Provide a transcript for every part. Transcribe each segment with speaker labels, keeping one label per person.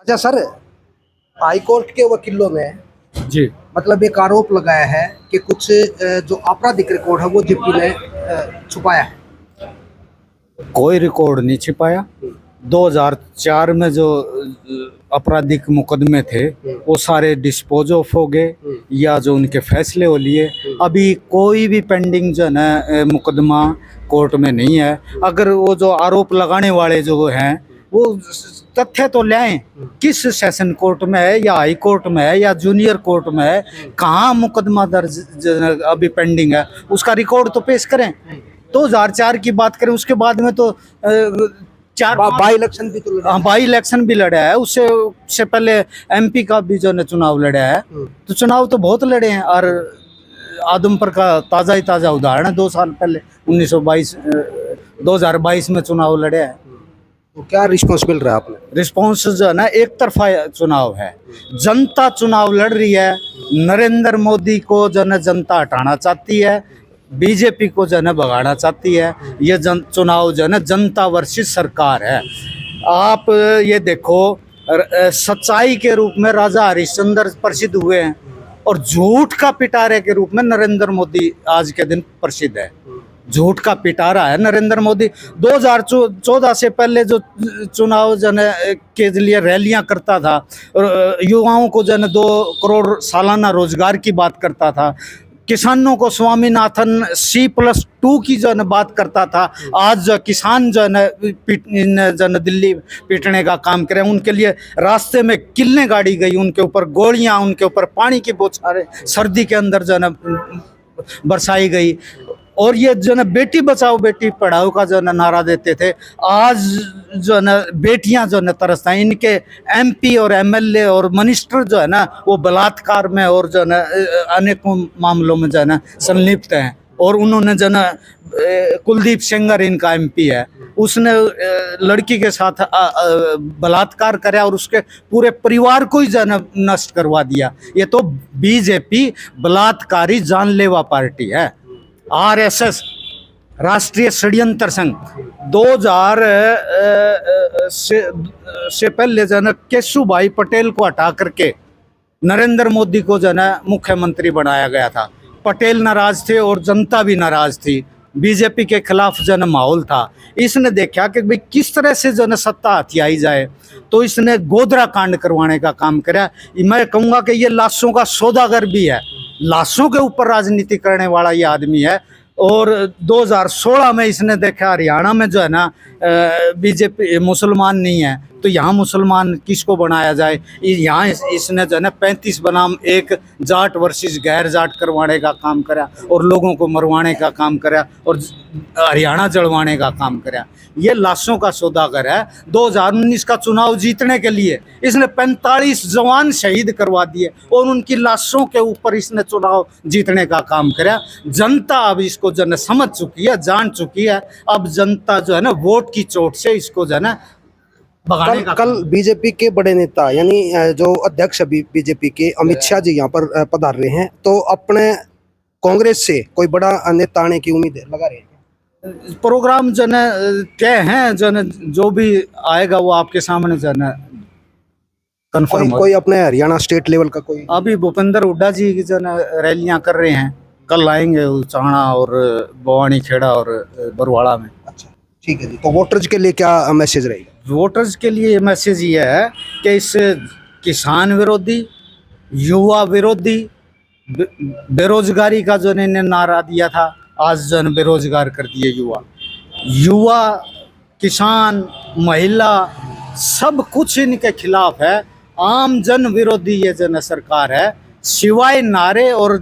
Speaker 1: अच्छा sir, high court के वकीलों ने
Speaker 2: जी।
Speaker 1: मतलब एक आरोप लगाया है कि कुछ जो आपराधिक रिकॉर्ड है वो जीपी ने छुपाया है।
Speaker 2: कोई रिकॉर्ड नहीं छिपाया। 2004 में जो आपराधिक मुकदमे थे वो सारे डिस्पोज ऑफ हो गए या जो उनके फैसले हो लिए। अभी कोई भी पेंडिंग जो है ना मुकदमा कोर्ट में नहीं है। अगर वो जो आरोप लगाने वाले जो हैं वो तथ्य तो ले आएं, किस सेशन कोर्ट में है या हाई कोर्ट में है या जूनियर कोर्ट में है, कहाँ मुकदमा दर्ज अभी पेंडिंग है, उसका रिकॉर्ड तो पेश करें। 2004 की बात करें, उसके बाद में तो
Speaker 1: बाई इलेक्शन भी तो लड़ा।
Speaker 2: बाई इलेक्शन भी लड़ा है। उससे पहले एमपी का भी जो है चुनाव लड़ा है। तो चुनाव तो बहुत लड़े हैं और आदमपुर का ताज़ा उदाहरण है। 2 साल पहले 2022 में चुनाव लड़े हैं।
Speaker 1: तो क्या रिस्पॉन्स मिल रहा है आपने?
Speaker 2: रिस्पॉन्स जो है ना एक तरफा चुनाव है। जनता चुनाव लड़ रही है। नरेंद्र मोदी को जो है जनता हटाना चाहती है, बीजेपी को जो है भगाना चाहती है। ये चुनाव जो है ना जनता वर्सेस सरकार है। आप ये देखो, सच्चाई के रूप में राजा हरिश्चंद्र प्रसिद्ध हुए हैं और झूठ का पिटारे के रूप में नरेंद्र मोदी आज के दिन प्रसिद्ध है। झूठ का पिटारा है नरेंद्र मोदी। 2014 से पहले जो चुनाव जन के लिए रैलियां करता था और युवाओं को जन 2 करोड़ सालाना रोजगार की बात करता था, किसानों को स्वामीनाथन C+2 की जो है बात करता था, आज जो किसान जो है दिल्ली पीटने का काम करें, उनके लिए रास्ते में किल्लें गाड़ी गई, उनके ऊपर गोलियां, उनके ऊपर पानी की बौछारें सर्दी के अंदर जो है बरसाई गई। और ये जो है बेटी बचाओ बेटी पढ़ाओ का जो है नारा देते थे, आज जो है ना बेटियां जो है तरसता है। इनके MP और MLA और मिनिस्टर जो है ना वो बलात्कार में और जो है ना अनेकों मामलों में जो है ना संलिप्त हैं। और उन्होंने जो है कुलदीप सेंगर इनका MP है, उसने लड़की के साथ बलात्कार कराया और उसके पूरे परिवार को ही जो है ना नष्ट करवा दिया। ये तो बीजेपी बलात्कारी जानलेवा पार्टी है। RSS राष्ट्रीय षड्यंत्र संघ 2000 से पहले जो है ना केशुभाई पटेल को हटा करके नरेंद्र मोदी को जो है ना मुख्यमंत्री बनाया गया था। पटेल नाराज थे और जनता भी नाराज थी। बीजेपी के खिलाफ जो है माहौल था। इसने देखा कि भाई किस तरह से जो है सत्ता हथियाई जाए, तो इसने गोधरा कांड करवाने का काम किया। मैं कहूँगा कि ये लाशों का सौदागर भी है। लाशों के ऊपर राजनीति करने वाला ये आदमी है। और 2016 में इसने देखा हरियाणा में जो है ना बीजेपी मुसलमान नहीं है, तो यहाँ मुसलमान किसको बनाया जाए। यहाँ इसने जो है ना 35 बनाम 1 जाट वर्सेस गैर जाट करवाने का काम करा और लोगों को मरवाने का काम करा और हरियाणा जलवाने का काम करा। ये लाशों का सौदागर है। 2019 का चुनाव जीतने के लिए इसने 45 जवान शहीद करवा दिए और उनकी लाशों के ऊपर इसने चुनाव जीतने का काम करा। जनता अब इसको जो है समझ चुकी है, जान चुकी है। अब जनता जो है ना वोट की चोट से इसको जो है ना
Speaker 1: कल बीजेपी के बड़े नेता यानी जो अध्यक्ष अभी बीजेपी के अमित शाह जी यहाँ पर पधार रहे हैं, तो अपने कांग्रेस से कोई बड़ा नेता आने की उम्मीद लगा रहे हैं?
Speaker 2: प्रोग्राम जो है तय हैं, जो भी आएगा वो आपके सामने जो है कंफर्म।
Speaker 1: कोई अपने हरियाणा स्टेट लेवल का कोई?
Speaker 2: अभी भूपेंद्र हुड्डा जी की जो है रैलियां कर रहे हैं, कल आएंगे चाणा और बवानी खेड़ा और बरवाड़ा में।
Speaker 1: अच्छा, ठीक है जी। तो वोटर्स के लिए क्या मैसेज रहेगा?
Speaker 2: वोटर्स के लिए मैसेज ये है कि इस किसान विरोधी, युवा विरोधी, बेरोजगारी का जो इन्होंने नारा दिया था, आज जन बेरोजगार कर दिए युवा, किसान, महिला, सब कुछ इनके खिलाफ है। आम जन विरोधी ये जन सरकार है। सिवाय नारे और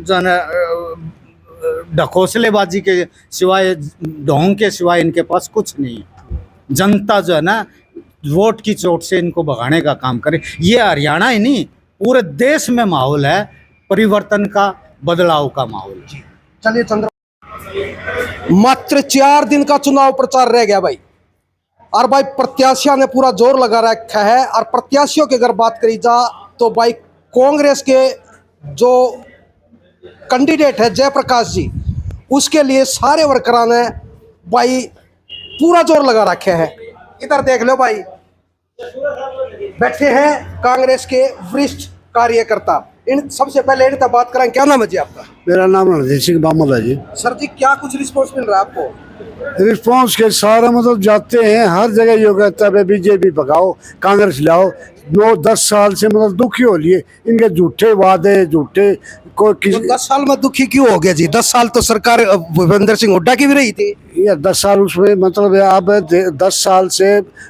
Speaker 2: जन ढकोसलेबाजी के सिवाय, ढोंग के सिवाय इनके पास कुछ नहीं है। जनता जो है ना वोट की चोट से इनको भगाने का काम करे। ये हरियाणा ही नहीं, पूरे देश में माहौल है परिवर्तन का, बदलाव का माहौल।
Speaker 1: चलिए चंद्र, मात्र 4 दिन का चुनाव प्रचार रह गया भाई, और भाई प्रत्याशियों ने पूरा जोर लगा रखा है। और प्रत्याशियों की अगर बात करी जा तो भाई कांग्रेस के जो कैंडिडेट है जयप्रकाश जी, उसके लिए सारे वर्करों ने भाई पूरा जोर लगा रखे है। इधर देख लो भाई, बैठे हैं कांग्रेस के वरिष्ठ कार्यकर्ता। इन सबसे पहले इनसे बात करें, क्या नाम है जी आपका?
Speaker 3: मेरा नाम रणजीत सिंह बामल है जी।
Speaker 1: सर जी, क्या कुछ रिस्पॉन्स मिल रहा है आपको?
Speaker 3: रिस्पॉन्स के सारे मतलब जाते हैं हर जगह यो कहता है बीजेपी भगाओ, कांग्रेस लाओ। 9-10 साल से मतलब दुखी हो लिए इनके झूठे वादे, झूठे कोई
Speaker 1: तो 10 साल में दुखी क्यों हो गया जी? 10 साल तो सरकार भूपेंद्र सिंह हुड्डा की भी रही थी।
Speaker 3: ये 10 साल उसमें मतलब है, अब 10 साल से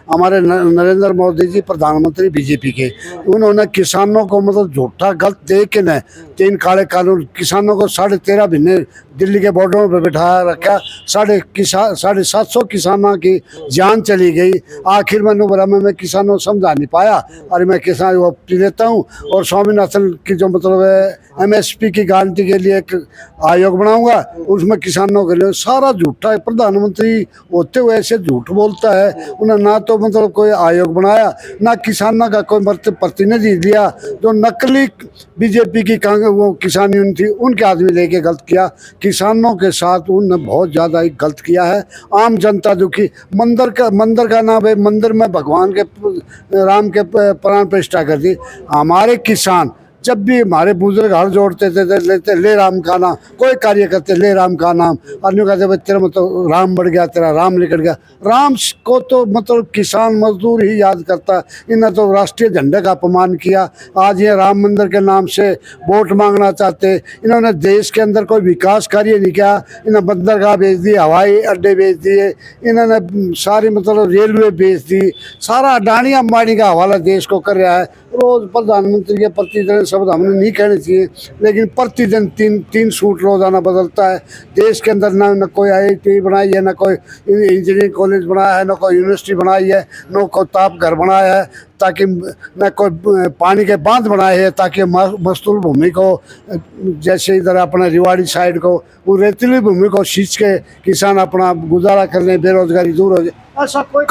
Speaker 3: हमारे नरेंद्र मोदी जी प्रधानमंत्री बीजेपी के, उन्होंने किसानों को मतलब झूठा गलत दे के न 3 काले कानून, किसानों को 13.5 महीने दिल्ली के बॉर्डरों पर बिठाया रखा। 750 किसानों की जान चली गई। आखिर में बोला मैं किसानों को समझा नहीं पाया, और मैं किसान वो देता हूँ, और स्वामीनाथन की जो मतलब है MSP की गारंटी के लिए एक आयोग बनाऊंगा, उसमें किसानों के लिए सारा झूठा है। प्रधानमंत्री होते हुए ऐसे झूठ बोलता है। उन्होंने ना तो मतलब कोई आयोग बनाया, ना किसानों का कोई प्रतिनिधि दिया। जो नकली बीजेपी की वो किसान यूनियन थी, उनके आदमी लेके गलत किया। किसानों के साथ उन्होंने बहुत ज़्यादा ही गलत किया है। आम जनता दुखी। मंदिर का नाम है, मंदिर में भगवान के राम के प्राण प्रतिष्ठा कर दी। हमारे किसान जब भी हमारे बुजुर्ग हल जोड़ते थे लेते ले राम का नाम, कोई कार्य करते ले राम का नाम, और यूँ कहते भाई तेरा मतलब राम बढ़ गया, तेरा राम निकल गया। राम को तो मतलब किसान मजदूर ही याद करता है। इन्हें तो राष्ट्रीय झंडे का अपमान किया। आज ये राम मंदिर के नाम से वोट मांगना चाहते। इन्होंने देश के अंदर कोई विकास कार्य नहीं किया। इन्हें बंदरगाह बेच दिए, हवाई अड्डे बेच दिए, इन्होंने सारी मतलब रेलवे बेच दी। सारा अडानी अंबानी का हवाला देश को कर रहा है। रोज प्रधानमंत्री के प्रतिदिन शब्द हमने नहीं कहने चाहिए, लेकिन प्रतिदिन तीन सूट रोजाना बदलता है। देश के अंदर न कोई IIT बनाई है, न कोई इंजीनियरिंग कॉलेज बनाया है, न कोई यूनिवर्सिटी बनाई है, न कोई ताप घर बनाया है, ताकि न कोई पानी के बांध बनाए हैं ताकि मस्तूल भूमि को, जैसे इधर अपना रिवाड़ी साइड को, वो रेतीली भूमि को सींच के किसान अपना गुजारा कर लें, बेरोजगारी दूर हो जाए। ऐसा कोई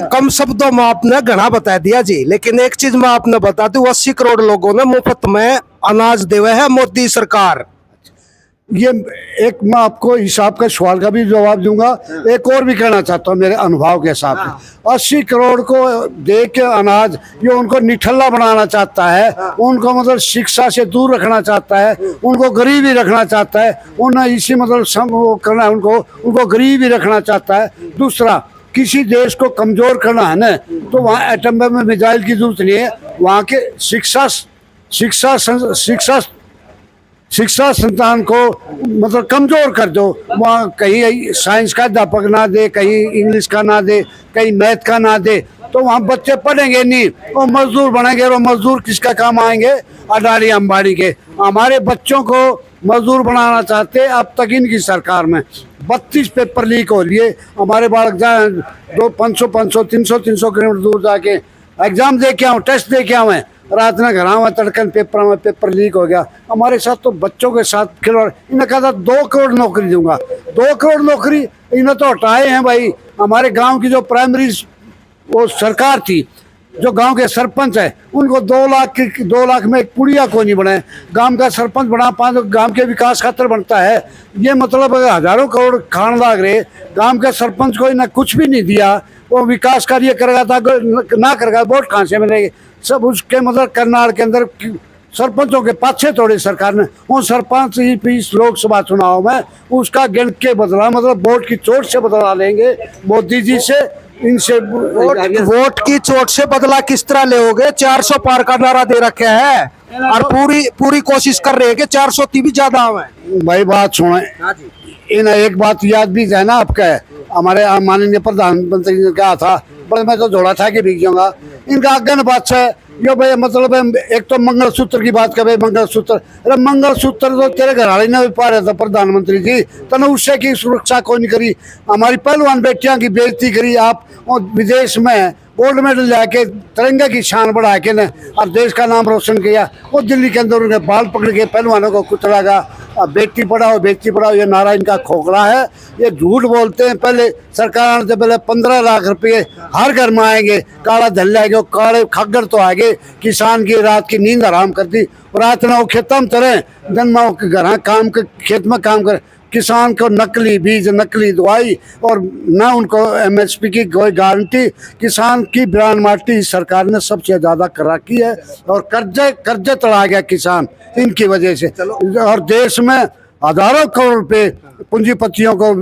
Speaker 1: कम शब्दों में आपने घना बता दिया जी, लेकिन एक चीज मैं आपने बता दूं, 80 करोड़ लोगों ने मुफ्त में अनाज देवे है मोदी सरकार।
Speaker 3: ये एक मैं आपको हिसाब का सवाल का भी जवाब दूंगा। एक और भी कहना चाहता हूँ मेरे अनुभव के हिसाब से। 80 करोड़ को दे के अनाज ये उनको निठल्ला बनाना चाहता है, उनको मतलब शिक्षा से दूर रखना चाहता है, उनको गरीबी रखना चाहता है। उन्हें इसी मतलब वो करना है, उनको गरीबी रखना चाहता है। दूसरा, किसी देश को कमजोर करना है ना, तो वहाँ एटम बम में मिसाइल की जरूरत नहीं है। वहाँ के शिक्षा संस्थान को मतलब कमजोर कर दो। वहाँ कहीं साइंस का अध्यापक ना दे, कहीं इंग्लिश का ना दे, कहीं मैथ का ना दे, तो वहाँ बच्चे पढ़ेंगे नहीं, वो मजदूर बनेंगे। और मजदूर किसका काम आएंगे? अडानी अंबानी के। हमारे बच्चों को मजदूर बनाना चाहते। अब तक इनकी सरकार में 32 पेपर लीक हो लिए। हमारे बालक जाए 500 300 किलोमीटर दूर जाके एग्जाम दे के आऊँ, टेस्ट दे के आऊँ, रात में घर आवा तड़कन पेपर लीक हो गया। हमारे साथ तो बच्चों के साथ खिलवाड़। इन्हें कहा था 2 करोड़ नौकरी दूंगा। 2 करोड़ नौकरी इन्हें तो हटाए हैं भाई। हमारे गांव की जो प्राइमरी वो सरकार थी, जो गांव के सरपंच है, उनको 2 लाख में एक पुड़िया को नहीं बनाए। गांव का सरपंच बना 5 गांव के विकास खातर बनता है। ये मतलब हजारों करोड़ खान लाग रहे। गांव के सरपंच को इन्हें कुछ भी नहीं दिया। वो विकास कार्य करेगा था ना करेगा, वोट कहाँ से मिलेगी? सब उसके मतलब करनाल के अंदर सरपंचों के पाछे तोड़े सरकार ने। वो सरपंच ही इस लोकसभा चुनाव में उसका गिन के बदला, मतलब वोट की चोट से बदला लेंगे मोदी जी से। इनसे
Speaker 1: वोट की चोट से बदला किस तरह लेोगे? 400 पार का नारा दे रखे है और पूरी कोशिश कर रहे हैं कि 430 भी ज्यादा है।
Speaker 3: भाई बात सुने, इन एक बात याद भी है ना आपका, हमारे माननीय प्रधानमंत्री ने कहा था, बड़े मैं तो जोड़ा था कि बिक जाऊंगा। इनका आज्ञा बात है यो भाई, मतलब एक तो मंगलसूत्र की बात कर, मंगलसूत्र, अरे मंगलसूत्र तो तेरे घर वाले ने भी पा रहा था प्रधानमंत्री जी, तने उससे की सुरक्षा कोई नहीं करी। हमारी पहलवान बेटियां की बेइज्जती करी आप, और विदेश में गोल्ड मेडल लाके तिरंगे की शान बढ़ा के न और देश का नाम रोशन किया। वो दिल्ली के अंदर उनके बाल पकड़ के पहलवानों को कुचला। बेटी पढ़ाओ बेटी पढ़ाओ, ये नारा इनका खोखला है। ये झूठ बोलते हैं। पहले सरकार से पहले 15 लाख रुपये हर घर में आएंगे, काला धन आएंगे, काले खग्गर तो आएंगे। किसान की रात की नींद हराम कर दी। रात में वो खेतम तरे, दिन में घर काम के खेत में काम करे। किसान को नकली बीज, नकली दवाई और न उनको MSP की कोई गारंटी। किसान की बयान माटी सरकार ने सबसे ज़्यादा करा की है और कर्जे तड़ा गया किसान इनकी वजह से। और देश में हजारों करोड़ रुपए पूंजीपतियों को,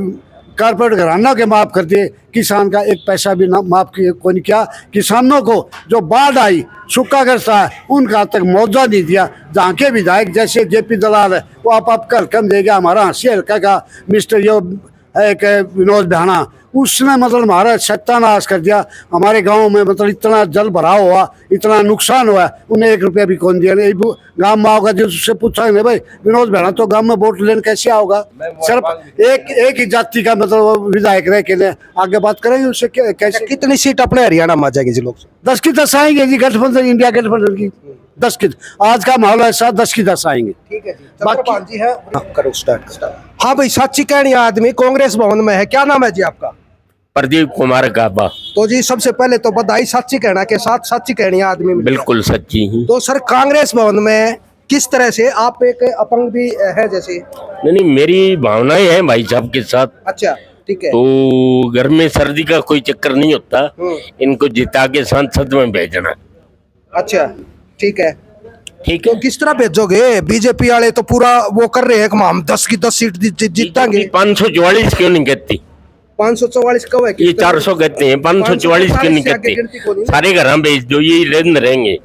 Speaker 3: कारपोरेट घरानों के माफ कर दिए, किसान का एक पैसा भी ना माफ किए कोई नहीं किया। किसानों को जो बाढ़ आई, सूखा ग्रस्त है, उनका तक मुआवजा नहीं दिया। जहाँ के विधायक जैसे JP दलाल है वो आप कलकम दे गया। हमारा हंसी हल्का का मिस्टर यो है एक विनोद बिहाना, उसने मतलब हमारा सत्यानाश कर दिया। हमारे गांव में मतलब इतना जल भराव हुआ, इतना नुकसान हुआ, उन्हें 1 रुपया भी कौन दिया नहीं। गांव में आओगा जो उससे पूछेंगे भाई विनोद बिहाना तो गांव में वोट लेने कैसे आओगा? सिर्फ एक ही जाति का मतलब विधायक रह के लिए आगे बात करेंगे उससे कैसे?
Speaker 1: कितनी सीट अपने हरियाणा में आ जाएगी जी लोग?
Speaker 3: 10 की 10 आएंगे जी, गठबंधन, इंडिया गठबंधन की 10 की। आज का माहौल ऐसा 10 की 10 आएंगे।
Speaker 1: ठीक है जी, बाकी जी है करो स्टार्ट। हाँ भाई, साची कहनी आदमी कांग्रेस भवन में है, क्या नाम है जी आपका?
Speaker 4: प्रदीप कुमार गाबा।
Speaker 1: तो जी सबसे पहले तो बधाई साची कहना के साथ, साची कहनी आदमी मिल गया।
Speaker 4: बिल्कुल सच्ची ही।
Speaker 1: तो सर कांग्रेस भवन में किस तरह से, आप एक अपंग भी है जैसे?
Speaker 4: नहीं, मेरी भावनाएं हैं भाई साहब के साथ।
Speaker 1: अच्छा, ठीक है।
Speaker 4: तो घर में सर्दी का कोई चक्कर नहीं होता, इनको जिता के सांसद में भेजना।
Speaker 1: अच्छा, ठीक है।
Speaker 4: ठीक
Speaker 1: तो
Speaker 4: है।
Speaker 1: किस तरह भेजोगे? बीजेपी वाले तो पूरा वो कर रहे हैं कि हम 10 की 10 सीट जीतांगे।
Speaker 4: 544 क्यों नहीं कहती?
Speaker 1: 544 कब है?
Speaker 4: ये 400 कहते हैं, 544 क्यों नहीं कहते? सारे घर भेज दो, ये रेंद रहेंगे।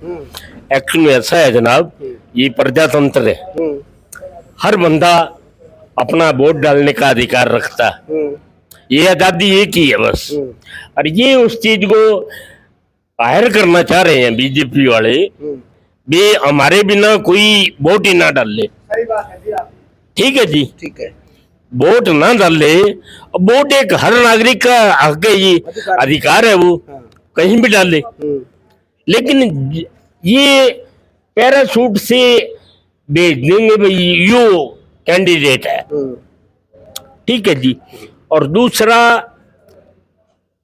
Speaker 4: एक्चुअली में ऐसा है जनाब, ये प्रजातंत्र है, हर बंदा अपना वोट डालने का अधिकार रखता है। ये आजादी एक ही है बस। और ये उस चीज को हायर करना चाह रहे हैं बीजेपी वाले, वे हमारे बिना कोई वोट ही ना डाल ले। ठीक है जी,
Speaker 1: ठीक है।
Speaker 4: वोट ना डाले, वोट एक हर नागरिक का हक है, ये अधिकार है, वो कहीं भी डाले। लेकिन ये पैराशूट से भेज देंगे भाई यो कैंडिडेट है। ठीक है जी। और दूसरा,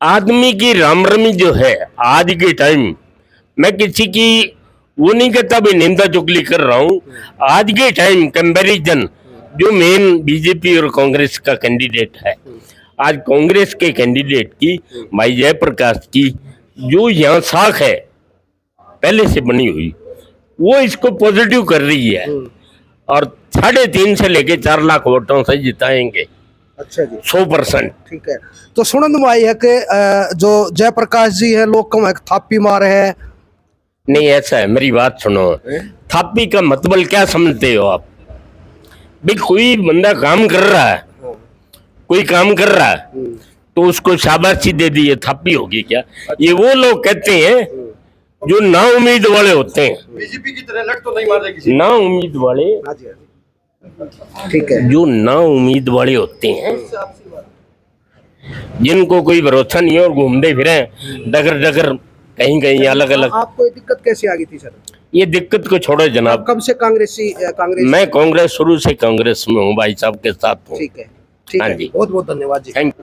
Speaker 4: आदमी की रामरमी जो है आज के टाइम, मैं किसी की वो नहीं कहता भाई निंदा चुगली कर रहा हूं। आज के टाइम कंपैरिजन जो मेन बीजेपी और कांग्रेस का कैंडिडेट है, आज कांग्रेस के कैंडिडेट की भाई जयप्रकाश की जो यहाँ साख है पहले से बनी हुई, वो इसको पॉजिटिव कर रही है और 3.5 से लेके 4 लाख वोटों से जिताएंगे।
Speaker 1: अच्छा जी,
Speaker 4: 100%।
Speaker 1: ठीक है। तो सुनन में आई है कि जो जयप्रकाश जी है लोग कम थापी मारे हैं।
Speaker 4: नहीं, ऐसा है, मेरी बात सुनो। थापी का मतलब क्या समझते हो आप? भाई कोई बंदा काम कर रहा है, कोई काम कर रहा है तो उसको शाबाशी दे दी, ये थापी होगी क्या? ये वो लोग कहते हैं जो ना उम्मीद वाले होते हैं।
Speaker 1: बीजेपी की तरह लट तो नहीं मार देगी
Speaker 4: ना उम्मीद वाले,
Speaker 1: ठीक है,
Speaker 4: जो ना उम्मीद वाले होते हैं, जिनको कोई भरोसा नहीं है और घूमते फिरे डगर डगर कहीं कहीं अलग अलग।
Speaker 1: आपको ये दिक्कत कैसे आ गई थी सर?
Speaker 4: ये दिक्कत को छोड़ो जनाब।
Speaker 1: कब से कांग्रेस?
Speaker 4: मैं कांग्रेस, शुरू से कांग्रेस में हूँ भाई साहब के साथ हूँ।
Speaker 1: ठीक है, ठीक
Speaker 4: हाँ
Speaker 1: है,
Speaker 4: जी।
Speaker 1: बहुत बहुत धन्यवाद जी।
Speaker 4: Thank you.